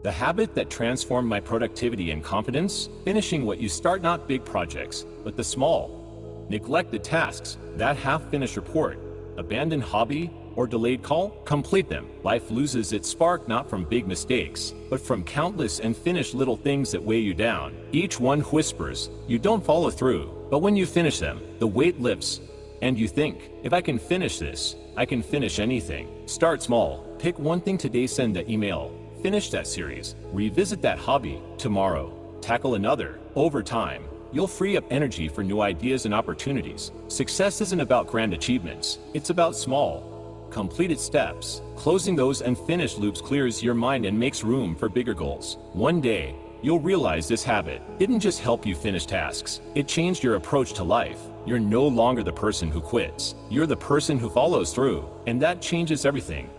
The habit that transformed my productivity and confidence? Finishing what you start, not big projects, but the small, neglected tasks. That half-finished report, abandoned hobby, or delayed call? Complete them. Life loses its spark not from big mistakes, but from countless unfinished little things that weigh you down. Each one whispers, you don't follow through, but when you finish them, the weight lifts, and you think, if I can finish this, I can finish anything. Start small. Pick one thing today, send that email, finish that series, revisit that hobby. Tomorrow, tackle another. Over time, you'll free up energy for new ideas and opportunities. Success isn't about grand achievements, it's about small, completed steps. Closing those unfinished loops clears your mind and makes room for bigger goals. One day, you'll realize this habit didn't just help you finish tasks, it changed your approach to life. You're no longer the person who quits, you're the person who follows through, and that changes everything.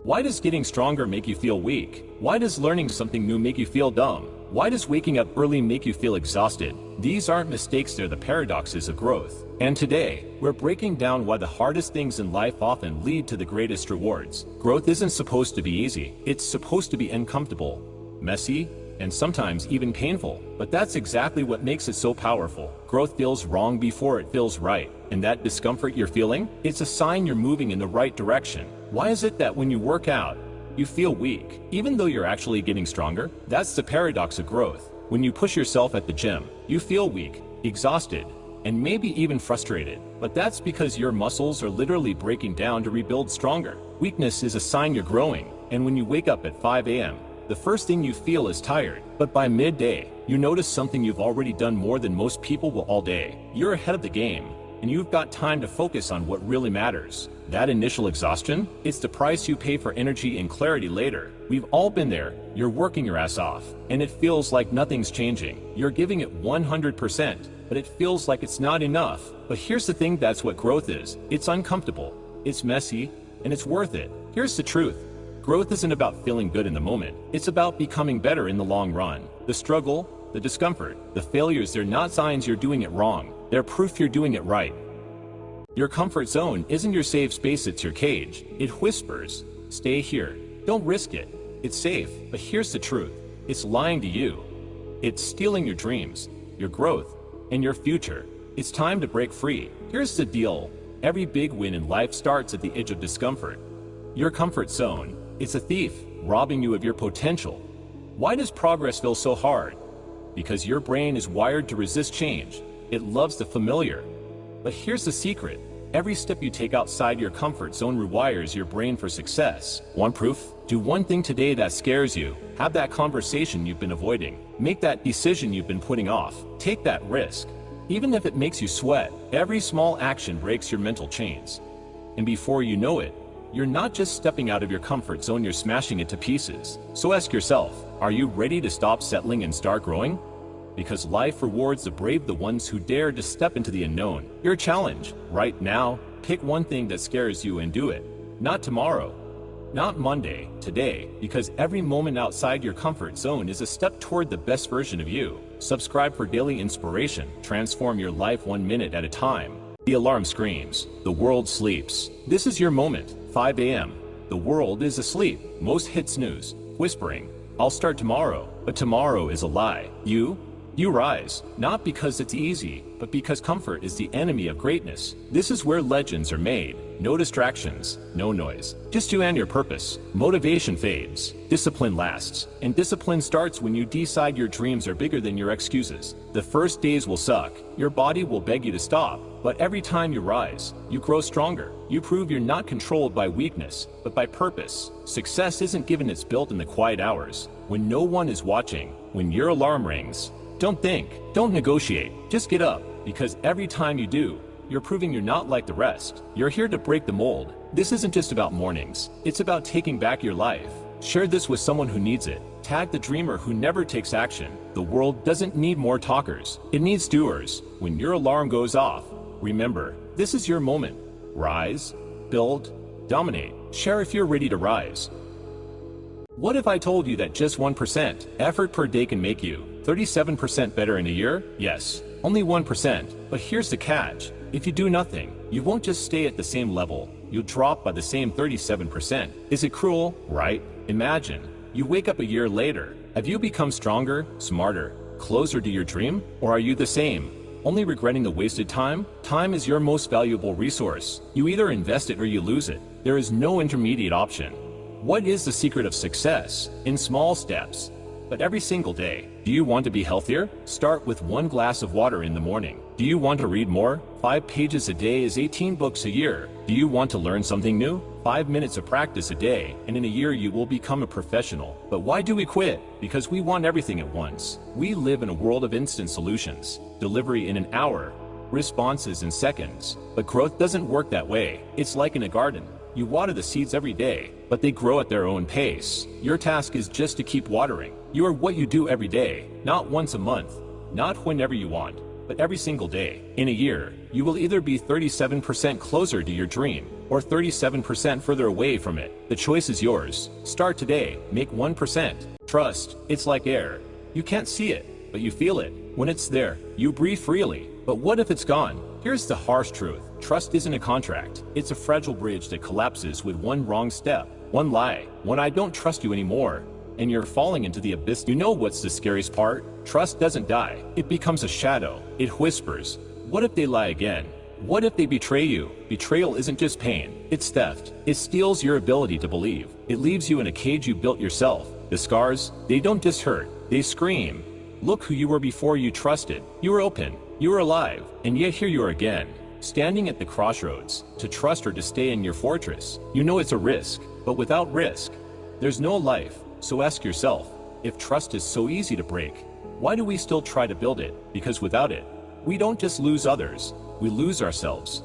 Why does getting stronger make you feel weak? Why does learning something new make you feel dumb? Why does waking up early make you feel exhausted? These aren't mistakes, they're the paradoxes of growth. And today, we're breaking down why the hardest things in life often lead to the greatest rewards. Growth isn't supposed to be easy, it's supposed to be uncomfortable, messy, and sometimes even painful. But that's exactly what makes it so powerful. Growth feels wrong before it feels right. And that discomfort you're feeling, it's a sign you're moving in the right direction. Why is it that when you work out, you feel weak, even though you're actually getting stronger? That's the paradox of growth. When you push yourself at the gym, you feel weak, exhausted, and maybe even frustrated. But that's because your muscles are literally breaking down to rebuild stronger. Weakness is a sign you're growing, and when you wake up at 5 a.m., the first thing you feel is tired. But by midday, you notice something you've already done more than most people will all day. You're ahead of the game, and you've got time to focus on what really matters. That initial exhaustion, it's the price you pay for energy and clarity later. We've all been there. You're working your ass off, and it feels like nothing's changing. You're giving it 100%, but it feels like it's not enough. But here's the thing, that's what growth is. It's uncomfortable, it's messy, and it's worth it. Here's the truth. Growth isn't about feeling good in the moment. It's about becoming better in the long run. The struggle, the discomfort, the failures, they're not signs you're doing it wrong. They're proof you're doing it right. Your comfort zone isn't your safe space, it's your cage. It whispers, stay here, don't risk it. It's safe, but here's the truth. It's lying to you. It's stealing your dreams, your growth, and your future. It's time to break free. Here's the deal. Every big win in life starts at the edge of discomfort. Your comfort zone, it's a thief, robbing you of your potential. Why does progress feel so hard? Because your brain is wired to resist change. It loves the familiar. But here's the secret. Every step you take outside your comfort zone rewires your brain for success. Want proof? Do one thing today that scares you. Have that conversation you've been avoiding. Make that decision you've been putting off. Take that risk. Even if it makes you sweat, every small action breaks your mental chains. And before you know it, you're not just stepping out of your comfort zone, you're smashing it to pieces. So ask yourself, are you ready to stop settling and start growing? Because life rewards the brave, the ones who dare to step into the unknown. Your challenge, right now, pick one thing that scares you and do it. Not tomorrow, not Monday, today, because every moment outside your comfort zone is a step toward the best version of you. Subscribe for daily inspiration. Transform your life 1 minute at a time. The alarm screams. The world sleeps. This is your moment. 5 a.m. The world is asleep. Most hit snooze, whispering, I'll start tomorrow. But tomorrow is a lie. You rise, not because it's easy, but because comfort is the enemy of greatness. This is where legends are made. No distractions, no noise, just you and your purpose. Motivation fades, discipline lasts, and discipline starts when you decide your dreams are bigger than your excuses. The first days will suck, your body will beg you to stop, but every time you rise, you grow stronger. You prove you're not controlled by weakness, but by purpose. Success isn't given, it's built in the quiet hours, when no one is watching, when your alarm rings. Don't think, don't negotiate, just get up, because every time you do, you're proving you're not like the rest. You're here to break the mold. This isn't just about mornings, it's about taking back your life. Share this with someone who needs it. Tag the dreamer who never takes action. The world doesn't need more talkers, it needs doers. When your alarm goes off, remember, this is your moment. Rise, build, dominate. Share if you're ready to rise. What if I told you that just 1% effort per day can make you 37% better in a year? Yes, only 1%. But here's the catch. If you do nothing, you won't just stay at the same level. You'll drop by the same 37%. Is it cruel? Right? Imagine You wake up a year later. Have you become stronger, smarter, closer to your dream? Or are you the same, only regretting the wasted time? Time is your most valuable resource. You either invest it or you lose it. There is no intermediate option. What is the secret of success? In small steps, but every single day. Do you want to be healthier? Start with 1 glass of water in the morning. Do you want to read more? 5 pages a day is 18 books a year. Do you want to learn something new? 5 minutes of practice a day, and in a year you will become a professional. But why do we quit? Because we want everything at once. We live in a world of instant solutions. Delivery in an hour, responses in seconds. But growth doesn't work that way. It's like in a garden. You water the seeds every day, but they grow at their own pace. Your task is just to keep watering. You are what you do every day, not once a month, not whenever you want, but every single day. In a year, you will either be 37% closer to your dream, or 37% further away from it. The choice is yours. Start today, make 1%. Trust, it's like air. You can't see it, but you feel it. When it's there, you breathe freely. But what if it's gone? Here's the harsh truth. Trust isn't a contract. It's a fragile bridge that collapses with one wrong step, one lie, one "I don't trust you anymore," and you're falling into the abyss. You know what's the scariest part? Trust doesn't die. It becomes a shadow. It whispers. What if they lie again? What if they betray you? Betrayal isn't just pain. It's theft. It steals your ability to believe. It leaves you in a cage you built yourself. The scars, they don't just hurt. They scream. Look who you were before you trusted. You were open. You were alive. And yet here you are again, standing at the crossroads, to trust or to stay in your fortress. You know it's a risk, but without risk, there's no life. So ask yourself, if trust is so easy to break, why do we still try to build it? Because without it, we don't just lose others, we lose ourselves.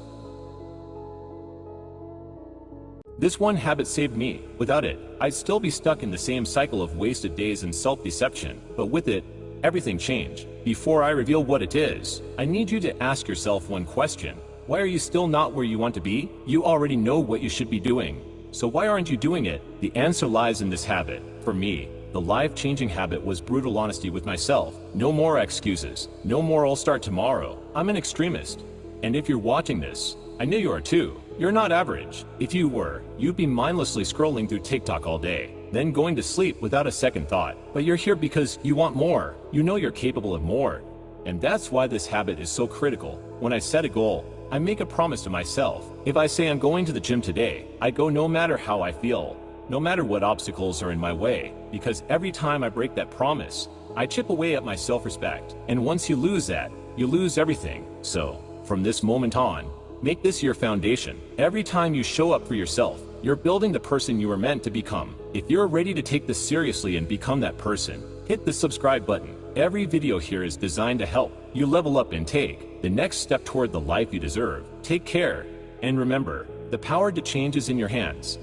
This one habit saved me. Without it, I'd still be stuck in the same cycle of wasted days and self-deception. But with it, everything changed. Before I reveal what it is, I need you to ask yourself one question. Why are you still not where you want to be? You already know what you should be doing. So why aren't you doing it? The answer lies in this habit. For me, the life-changing habit was brutal honesty with myself. No more excuses. No more "I'll start tomorrow." I'm an extremist. And if you're watching this, I know you are too. You're not average. If you were, you'd be mindlessly scrolling through TikTok all day, then going to sleep without a second thought. But you're here because you want more. You know you're capable of more. And that's why this habit is so critical. When I set a goal, I make a promise to myself. If I say I'm going to the gym today, I go no matter how I feel, no matter what obstacles are in my way, because every time I break that promise, I chip away at my self-respect. And once you lose that, you lose everything. So, from this moment on, make this your foundation. Every time you show up for yourself, you're building the person you were meant to become. If you're ready to take this seriously and become that person, hit the subscribe button. Every video here is designed to help you level up and take the next step toward the life you deserve. Take care, and remember, the power to change is in your hands.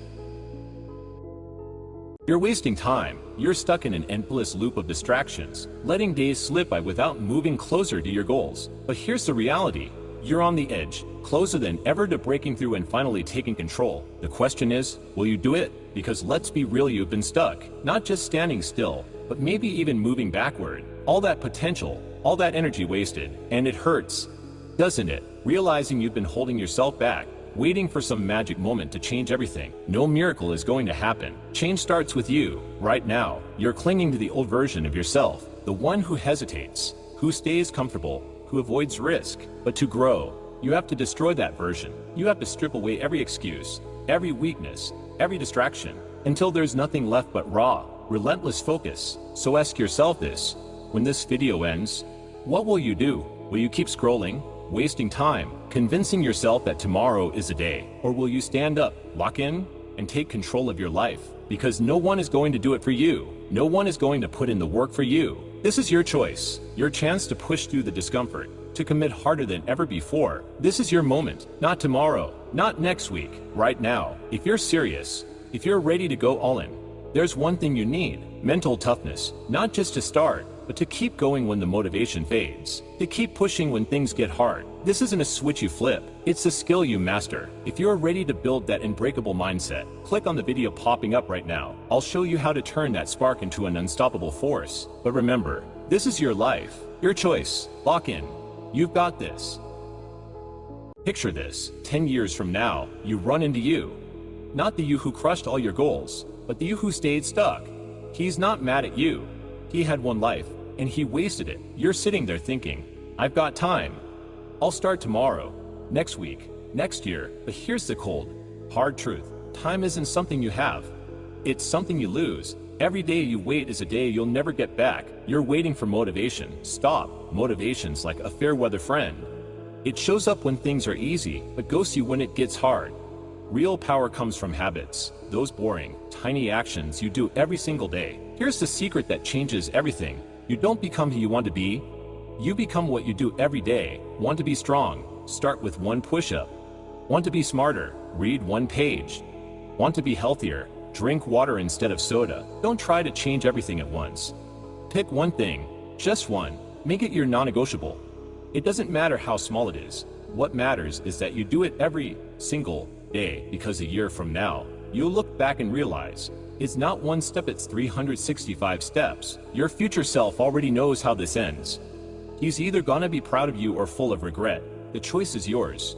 You're wasting time. You're stuck in an endless loop of distractions, letting days slip by without moving closer to your goals. But here's the reality. You're on the edge, closer than ever to breaking through and finally taking control. The question is, will you do it? Because let's be real, you've been stuck. Not just standing still, but maybe even moving backward. All that potential, all that energy wasted. And it hurts, doesn't it? Realizing you've been holding yourself back, waiting for some magic moment to change everything. No miracle is going to happen. Change starts with you. Right now, you're clinging to the old version of yourself, the one who hesitates, who stays comfortable, who avoids risk. But to grow, you have to destroy that version. You have to strip away every excuse, every weakness, every distraction, until there's nothing left but raw, relentless focus. So ask yourself this: when this video ends, what will you do? Will you keep scrolling, wasting time, convincing yourself that tomorrow is a day? Or will you stand up, lock in, and take control of your life? Because no one is going to do it for you. No one is going to put in the work for you. This is your choice, your chance to push through the discomfort, to commit harder than ever before. This is your moment, not tomorrow, not next week, right now. If you're serious, if you're ready to go all in, there's one thing you need: mental toughness, not just to start, but to keep going when the motivation fades, to keep pushing when things get hard. This isn't a switch you flip, it's a skill you master. If you're ready to build that unbreakable mindset, click on the video popping up right now. I'll show you how to turn that spark into an unstoppable force. But remember, this is your life, your choice. Lock in. You've got this. Picture this: 10 years from now, you run into you. Not the you who crushed all your goals, but the you who stayed stuck. He's not mad at you. He had one life, and he wasted it. You're sitting there thinking, I've got time. I'll start tomorrow, next week, next year. But here's the cold, hard truth. Time isn't something you have. It's something you lose. Every day you wait is a day you'll never get back. You're waiting for motivation. Stop. Motivation's like a fair weather friend. It shows up when things are easy, but ghosts you when it gets hard. Real power comes from habits. Those boring, tiny actions you do every single day. Here's the secret that changes everything. You don't become who you want to be. You become what you do every day. Want to be strong? Start with one push-up. Want to be smarter? Read one page. Want to be healthier? Drink water instead of soda. Don't try to change everything at once. Pick one thing, just one. Make it your non-negotiable. It doesn't matter how small it is. What matters is that you do it every single day, because a year from now, you'll look back and realize, it's not one step, it's 365 steps. Your future self already knows how this ends. He's either gonna be proud of you or full of regret. The choice is yours.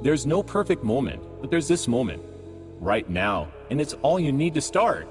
There's no perfect moment, but there's this moment, right now, and it's all you need to start.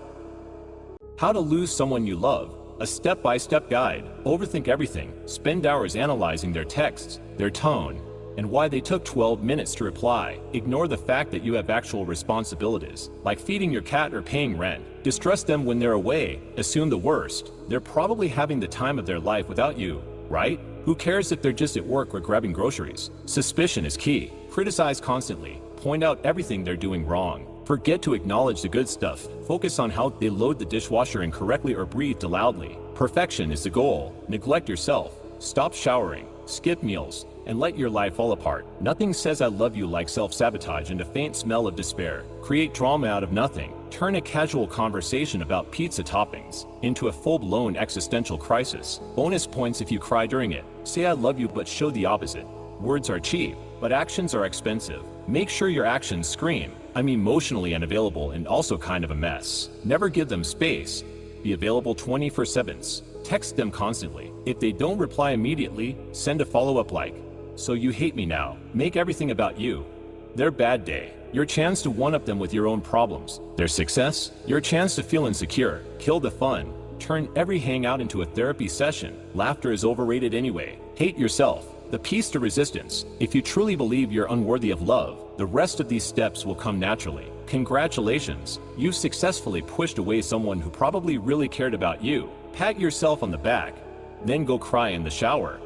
How to lose someone you love. A step-by-step guide. Overthink everything. Spend hours analyzing their texts, their tone, and why they took 12 minutes to reply. Ignore the fact that you have actual responsibilities, like feeding your cat or paying rent. Distrust them when they're away. Assume the worst. They're probably having the time of their life without you, right? Who cares if they're just at work or grabbing groceries? Suspicion is key. Criticize constantly. Point out everything they're doing wrong. Forget to acknowledge the good stuff. Focus on how they load the dishwasher incorrectly or breathe too loudly. Perfection is the goal. Neglect yourself. Stop showering. Skip meals. And let your life fall apart. Nothing says I love you like self-sabotage and a faint smell of despair. Create drama out of nothing. Turn a casual conversation about pizza toppings into a full-blown existential crisis. Bonus points if you cry during it. Say I love you but show the opposite. Words are cheap, but actions are expensive. Make sure your actions scream, I'm emotionally unavailable and also kind of a mess. Never give them space. Be available 24/7. Text them constantly. If they don't reply immediately, send a follow-up like, so you hate me now. Make everything about you. Their bad day, your chance to one-up them with your own problems. Their success, your chance to feel insecure. Kill the fun. Turn every hangout into a therapy session. Laughter is overrated anyway. Hate yourself. The piece to resistance. If you truly believe you're unworthy of love, the rest of these steps will come naturally. Congratulations, you've successfully pushed away someone who probably really cared about you. Pat yourself on the back, then go cry in the shower.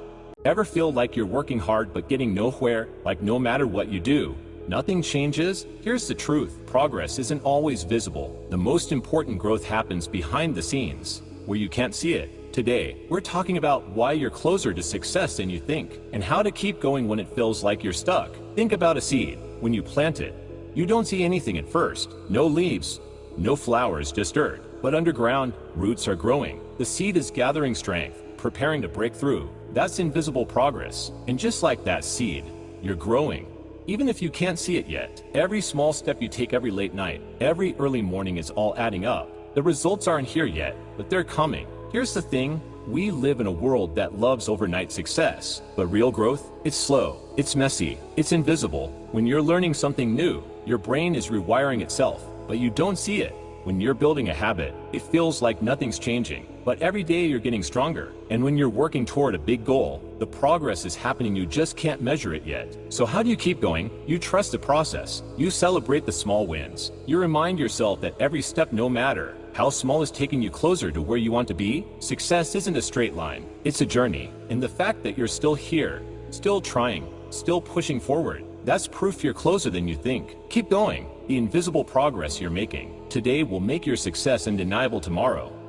Ever feel like you're working hard but getting nowhere, like no matter what you do, nothing changes? Here's the truth, progress isn't always visible. The most important growth happens behind the scenes, where you can't see it. Today, we're talking about why you're closer to success than you think, and how to keep going when it feels like you're stuck. Think about a seed. When you plant it, you don't see anything at first. No leaves, no flowers, just dirt. But underground, roots are growing. The seed is gathering strength, preparing to break through. That's invisible progress. And just like that seed, you're growing. Even if you can't see it yet, every small step you take every late night, every early morning is all adding up. The results aren't here yet, but they're coming. Here's the thing, we live in a world that loves overnight success, but real growth, it's slow, it's messy, it's invisible. When you're learning something new, your brain is rewiring itself, but you don't see it. When you're building a habit, it feels like nothing's changing, but every day you're getting stronger. And when you're working toward a big goal, the progress is happening, you just can't measure it yet. So how do you keep going? You trust the process. You celebrate the small wins. You remind yourself that every step, no matter how small, is taking you closer to where you want to be. Success isn't a straight line, it's a journey. And the fact that you're still here, still trying, still pushing forward, that's proof you're closer than you think. Keep going. The invisible progress you're making today will make your success undeniable tomorrow.